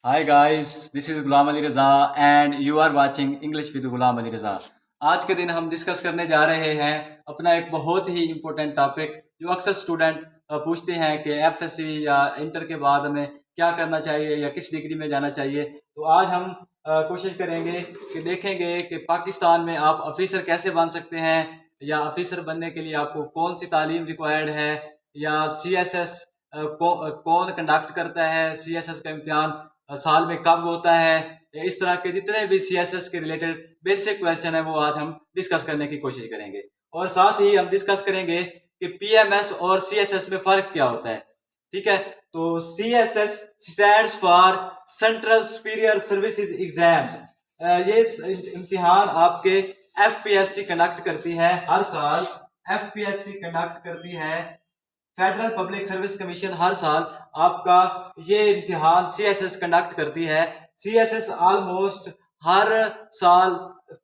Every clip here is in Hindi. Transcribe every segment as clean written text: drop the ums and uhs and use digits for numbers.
Hi guys, this is Ghulam Ali Raza and you are watching English with Ghulam Ali Raza. आज के दिन हम डिस्कस करने जा रहे हैं अपना एक बहुत ही इम्पोर्टेंट टॉपिक जो अक्सर स्टूडेंट पूछते हैं कि एफएससी या इंटर के बाद हमें क्या करना चाहिए या किस डिग्री में जाना चाहिए। तो आज हम कोशिश करेंगे कि देखेंगे कि पाकिस्तान में आप ऑफिसर कैसे बन सकते हैं या ऑफिसर बनने के लिए आपको कौन सी तालीम रिक्वायर्ड है या सीएसएस कौन कंडक्ट करता है, सीएसएस का इम्तिहान साल में कब होता है। इस तरह के जितने भी सीएसएस के रिलेटेड बेसिक क्वेश्चन है वो आज हम डिस्कस करने की कोशिश करेंगे और साथ ही हम डिस्कस करेंगे कि पीएमएस और सीएसएस में फर्क क्या होता है। ठीक है, तो CSS stands for central superior services exams. ये इम्तिहान आपके एफपीएससी कंडक्ट करती है हर साल। एफपीएससी कंडक्ट करती है, फेडरल पब्लिक सर्विस कमीशन हर साल आपका ये इम्तिहान सीएसएस कंडक्ट करती है। सीएसएस ऑलमोस्ट हर साल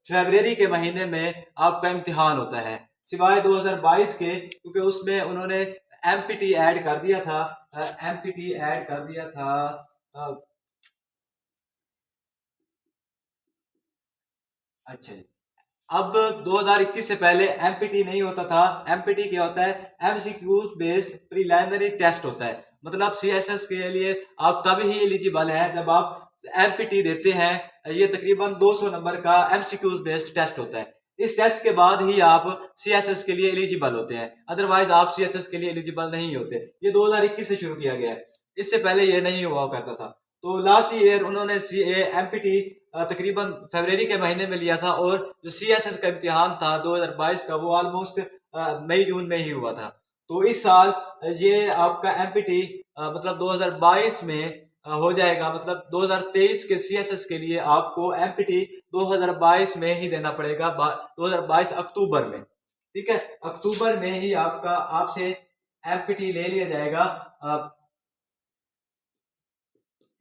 फरवरी के महीने में आपका इम्तिहान होता है, सिवाय 2022 के, क्योंकि उसमें उन्होंने एमपीटी ऐड कर दिया था। एमपीटी ऐड कर दिया था। अच्छा जी, अब 2021 से पहले एमपीटी नहीं होता था। एमपीटी क्या होता है? एमसीक्यूज बेस्ड प्रीलिमिनरी टेस्ट होता है। मतलब सीएसएस के लिए आप तब ही एलिजिबल हैं जब आप एमपीटी देते हैं। ये तकरीबन 200 नंबर का एमसीक्यूज बेस्ड टेस्ट होता है। इस टेस्ट के बाद ही आप सीएसएस के लिए एलिजिबल होते हैं, अदरवाइज आप सीएसएस के लिए एलिजिबल नहीं होते। ये 2021 से शुरू किया गया है, इससे पहले ये नहीं हुआ करता था। तो लास्ट ईयर उन्होंने एमपीटी तकरीबन फरवरी के महीने में लिया था और जो सीएसएस का इम्तिहान था 2022 का, वो ऑलमोस्ट मई जून में ही हुआ था। तो इस साल ये आपका एमपीटी मतलब 2022 में हो जाएगा। मतलब 2023 के सीएसएस के लिए आपको एमपीटी 2022 में ही देना पड़ेगा, 2022 अक्टूबर में। ठीक है, अक्टूबर में ही आपका आपसे एमपीटी ले लिया जाएगा।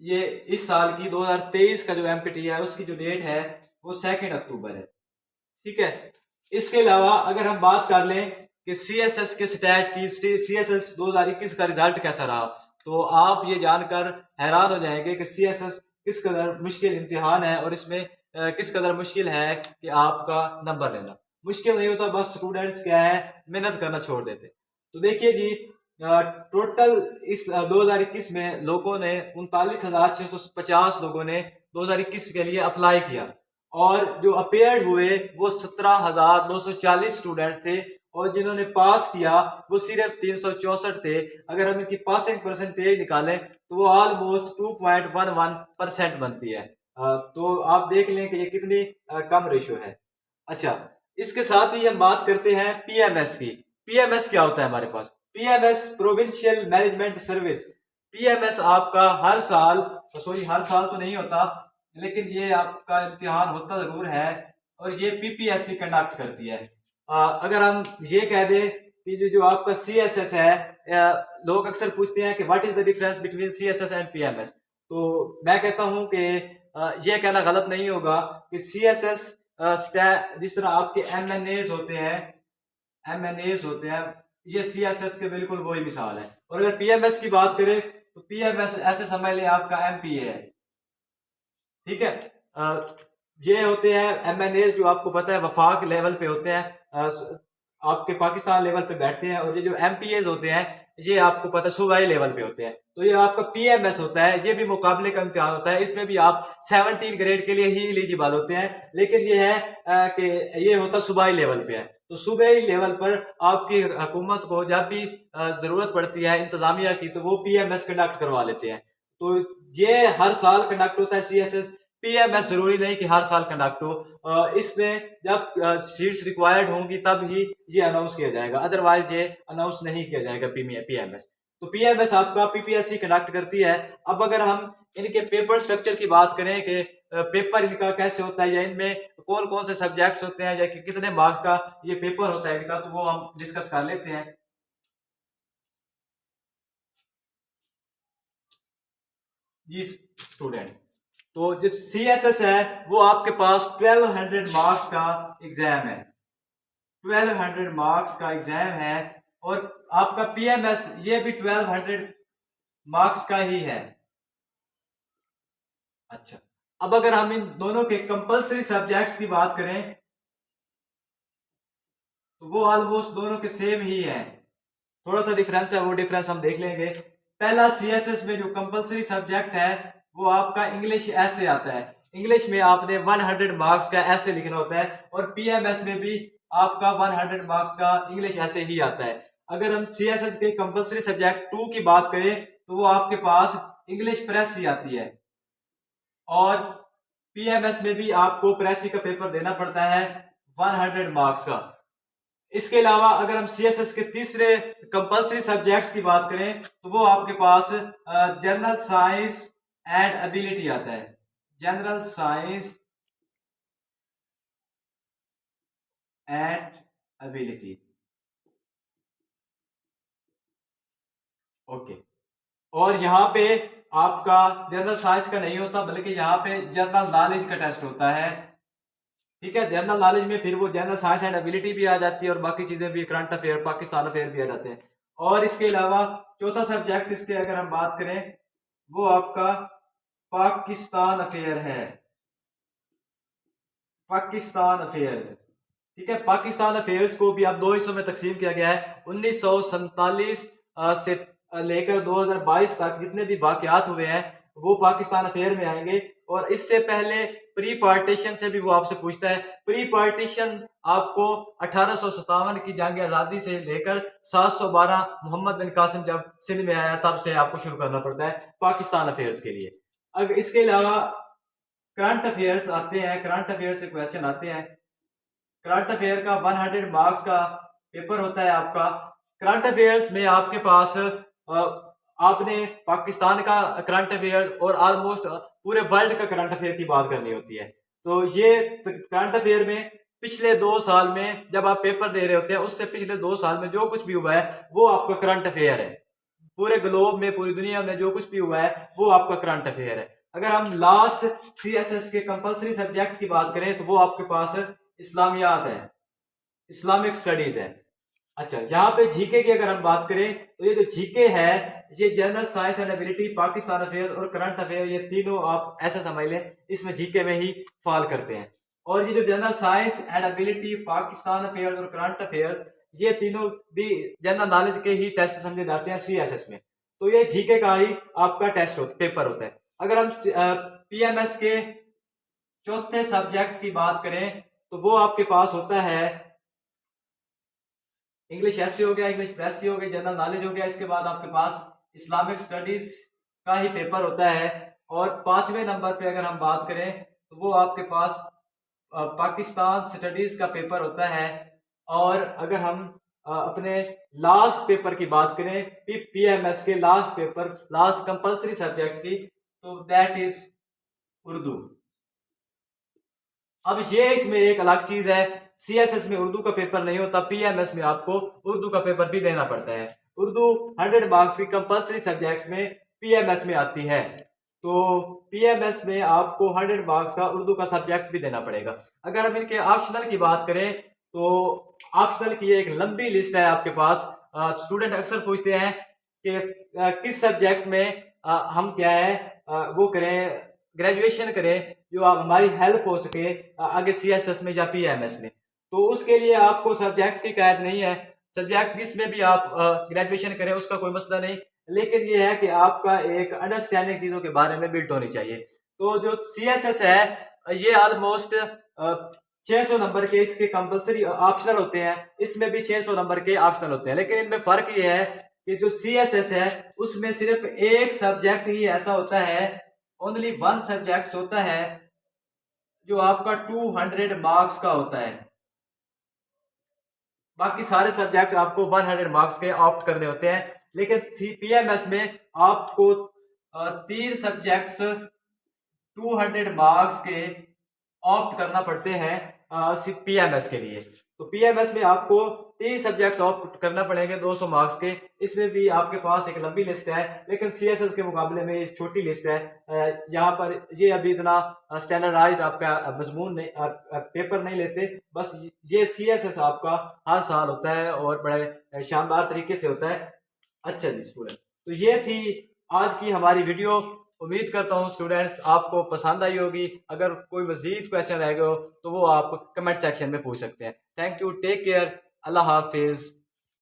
ये इस साल की 2023 का जो एमपीटी है उसकी जो डेट है वो 2 अक्टूबर है। ठीक है, इसके अलावा अगर हम बात कर लें कि सीएसएस के स्टैट की, सीएसएस 2021 का रिजल्ट कैसा रहा, तो आप ये जानकर हैरान हो जाएंगे कि सीएसएस किस कदर मुश्किल इम्तिहान है और इसमें किस कदर मुश्किल है कि आपका नंबर लेना। मुश्किल नहीं होता, बस स्टूडेंट्स क्या है, मेहनत करना छोड़ देते। तो देखिए जी, टोटल इस 2021 में लोगों ने 39,650 लोगों ने 2021 के लिए अप्लाई किया और जो अपेयर्ड हुए वो 17,240 स्टूडेंट थे और जिन्होंने पास किया वो सिर्फ 364 थे। अगर हम इनकी पासिंग परसेंटेज निकालें तो वो ऑलमोस्ट 2.11% बनती है। तो आप देख लें कि ये कितनी कम रेशो है। अच्छा, इसके साथ ही हम बात करते हैं पीएमएस की। पीएमएस क्या होता है हमारे पास? PMS provincial management service. PMS आपका हर साल, सॉरी हर साल तो नहीं होता, लेकिन ये आपका इम्तिहान होता जरूर है और ये पीपीएससी कंडक्ट करती है। अगर हम ये कह दें कि जो आपका सीएसएस है, लोग अक्सर पूछते हैं कि what is the difference between CSS and PMS. तो मैं कहता हूं कि ये कहना गलत नहीं होगा कि सीएसएस जिस तरह आपके एमएनएज होते हैं, एमएनएज होते हैं, ये सीएसएस के बिल्कुल वही मिसाल है। और अगर पीएमएस की बात करें तो पीएमएस ऐसे समझ लें आपका एमपीए है। ठीक है, ये होते हैं एमएनए जो आपको पता है वफाक लेवल पे होते हैं, आपके पाकिस्तान लेवल पे बैठते हैं। और ये जो एमपीएज होते हैं ये आपको पता है सूबाई लेवल पे होते हैं। तो ये आपका पीएमएस होता है, ये भी मुकाबले का इम्तिहान होता है। इसमें भी आप 17 ग्रेड के लिए ही एलिजिबल होते हैं, लेकिन ये है कि ये होता सूबाई लेवल पे है। तो सूबाई लेवल पर आपकी हुकूमत को जब भी जरूरत पड़ती है इंतजामिया की, तो वो पीएमएस कंडक्ट करवा लेते हैं। तो ये हर साल कंडक्ट होता है सीएसएस। पीएमएस जरूरी नहीं कि हर साल कंडक्ट हो, इसमें जब सीट्स रिक्वायर्ड होंगी तब ही ये अनाउंस किया जाएगा, अदरवाइज ये अनाउंस नहीं किया जाएगा पीएमएस। तो पीएमएस आपका पीपीएससी कंडक्ट करती है। अब अगर हम इनके पेपर स्ट्रक्चर की बात करें कि पेपर इनका कैसे होता है या इनमें कौन कौन से सब्जेक्ट्स होते हैं या कितने मार्क्स का ये पेपर होता है इनका, तो वो हम डिस्कस कर लेते हैं। जी स्टूडेंट्स, तो जो सीएसएस है वो आपके पास 1200 मार्क्स का एग्जाम है। 1200 मार्क्स का एग्जाम है और आपका पीएमएस ये भी 1200 मार्क्स का ही है। अच्छा, अब अगर हम इन दोनों के कंपलसरी सब्जेक्ट्स की बात करें तो वो ऑलमोस्ट दोनों के सेम ही है, थोड़ा सा डिफरेंस है, वो डिफरेंस हम देख लेंगे। पहला सीएसएस में जो कंपलसरी सब्जेक्ट है वो आपका इंग्लिश ऐसे आता है। इंग्लिश में आपने 100 मार्क्स का ऐसे लिखना होता है, और पीएमएस में भी आपका 100 मार्क्स का इंग्लिश ऐसे ही आता है। अगर हम सीएसएस के कंपलसरी सब्जेक्ट 2 की बात करें तो वो आपके पास इंग्लिश प्रेस ही आती है, और पीएमएस में भी आपको प्रेस का पेपर देना पड़ता है 100 मार्क्स का। इसके अलावा अगर हम सीएसएस के तीसरे कंपलसरी सब्जेक्ट्स की बात करें तो वो आपके पास जनरल साइंस एंड एबिलिटी आता है। General science and ability, okay. और यहाँ पे आपका जनरल साइंस का नहीं होता, बल्कि यहाँ पे जनरल नॉलेज का टेस्ट होता है, ठीक है। जनरल नॉलेज में फिर वो जनरल साइंस एंड एबिलिटी भी आ जाती है, और बाकी चीजें भी, करंट अफेयर, पाकिस्तान अफेयर भी आ जाते हैं। और इसके अलावा चौथा सब्जेक्ट इसके अगर हम बात करें वो आपका पाकिस्तान अफेयर है, पाकिस्तान अफेयर्स, ठीक है। पाकिस्तान अफेयर्स को भी अब दो हिस्सों में तकसीम किया गया है। 1947 से लेकर 2022 तक जितने भी वाकयात हुए हैं वो पाकिस्तान अफेयर में आएंगे। और इससे पहले प्री पार्टीशन से भी वो आपसे पूछता है। प्री पार्टीशन आपको 1857 की जंग आज़ादी से लेकर 712 मोहम्मद बिन कासिम जब सिंध में आया तब से आपको शुरू करना पड़ता है पाकिस्तान अफेयर्स के लिए। अब इसके अलावा करंट अफेयर्स आते हैं, करंट अफेयर से क्वेश्चन आते हैं। करंट अफेयर का 100 मार्क्स का पेपर होता है आपका। करंट अफेयर्स में आपके पास आपने पाकिस्तान का करंट अफेयर्स और ऑलमोस्ट पूरे वर्ल्ड का करंट अफेयर की बात करनी होती है। तो ये करंट अफेयर में पिछले 2 साल में जब आप पेपर दे रहे होते हैं उससे पिछले 2 साल में जो कुछ भी हुआ है वो आपका करंट अफेयर है। पूरे ग्लोब में, पूरी दुनिया में जो कुछ भी हुआ है वो आपका करंट अफेयर है। अगर हम लास्ट सीएसएस के कंपलसरी सब्जेक्ट की बात करें तो वो आपके पास इस्लामियात है, इस्लामिक स्टडीज है। अच्छा, यहाँ पे जीके की अगर हम बात करें तो ये जो जीके है ये general science and ability, Pakistan affair और करंट अफेयर, ये तीनों आप ऐसा समझ लें इसमें जीके में ही फॉल करते हैं। और ये जो general science and ability, Pakistan affair और करंट अफेयर, ये तीनों भी जनरल नॉलेज के ही टेस्ट समझे जाते हैं सीएसएस में। तो ये जीके का ही आपका टेस्ट पेपर होता है। अगर हम पीएमएस के चौथे सब्जेक्ट की बात करें तो वो आपके पास होता है इंग्लिश ऐसे हो गया, इंग्लिश प्रेस हो गया, जनरल नॉलेज हो गया। इसके बाद आपके पास इस्लामिक स्टडीज का ही पेपर होता है। और 5वें नंबर पे अगर हम बात करें तो वो आपके पास पाकिस्तान स्टडीज का पेपर होता है। और अगर हम अपने लास्ट पेपर की बात करें पीएमएस के last paper, last compulsory subject की, तो दैट इज उर्दू। अब ये इसमें एक अलग चीज है, सीएसएस में उर्दू का पेपर नहीं होता, पीएमएस में आपको उर्दू का पेपर भी देना पड़ता है। उर्दू 100 मार्क्स की कंपलसरी सब्जेक्ट्स में पीएमएस में आती है। तो पीएमएस में आपको 100 मार्क्स का उर्दू का सब्जेक्ट भी देना पड़ेगा। अगर हम इनके ऑप्शनल की बात करें तो ऑप्शनल की एक लंबी लिस्ट है आपके पास। स्टूडेंट अक्सर पूछते हैं कि किस सब्जेक्ट में हम क्या है वो करें, ग्रेजुएशन करें जो आप हमारी हेल्प हो सके आगे सीएसएस में या पीएमएस में। तो उसके लिए आपको सब्जेक्ट की कैद नहीं है, सब्जेक्ट जिसमें भी आप ग्रेजुएशन करें उसका कोई मसला नहीं, लेकिन ये है कि आपका एक अंडरस्टैंडिंग चीजों के बारे में बिल्ट होनी चाहिए। तो जो सीएसएस है ये ऑलमोस्ट 600 नंबर के इसके कंपलसरी ऑप्शनल होते हैं, इसमें भी 600 नंबर के ऑप्शनल होते हैं। लेकिन इनमें फर्क ये है कि जो सीएसएस है उसमें सिर्फ एक सब्जेक्ट ही ऐसा होता है, ओनली 1 सब्जेक्ट होता है जो आपका 200 मार्क्स का होता है। बाकी सारे सब्जेक्ट आपको 100 मार्क्स के ऑप्ट करने होते हैं। लेकिन पीएमएस में आपको 3 सब्जेक्ट्स 200 मार्क्स के ऑप्ट करना पड़ते हैं पीएमएस के लिए। तो पीएमएस में आपको 3 सब्जेक्ट्स ऑप्ट करना पड़ेंगे 200 मार्क्स के। इसमें भी आपके पास एक लंबी लिस्ट है, लेकिन सीएसएस के मुकाबले में एक छोटी लिस्ट है। यहाँ पर ये अभी इतना स्टैंडर्डाइज्ड आपका मजमून नहीं, पेपर नहीं लेते। बस ये सीएसएस आपका हर साल होता है और बड़े शानदार तरीके से होता है। अच्छा जी स्टूडेंट, तो ये थी आज की हमारी वीडियो। उम्मीद करता हूँ स्टूडेंट्स आपको पसंद आई होगी। अगर कोई मजीद क्वेश्चन रह गए हो तो वो आप कमेंट सेक्शन में पूछ सकते हैं। थैंक यू, टेक केयर, अल्लाह हाफिज़।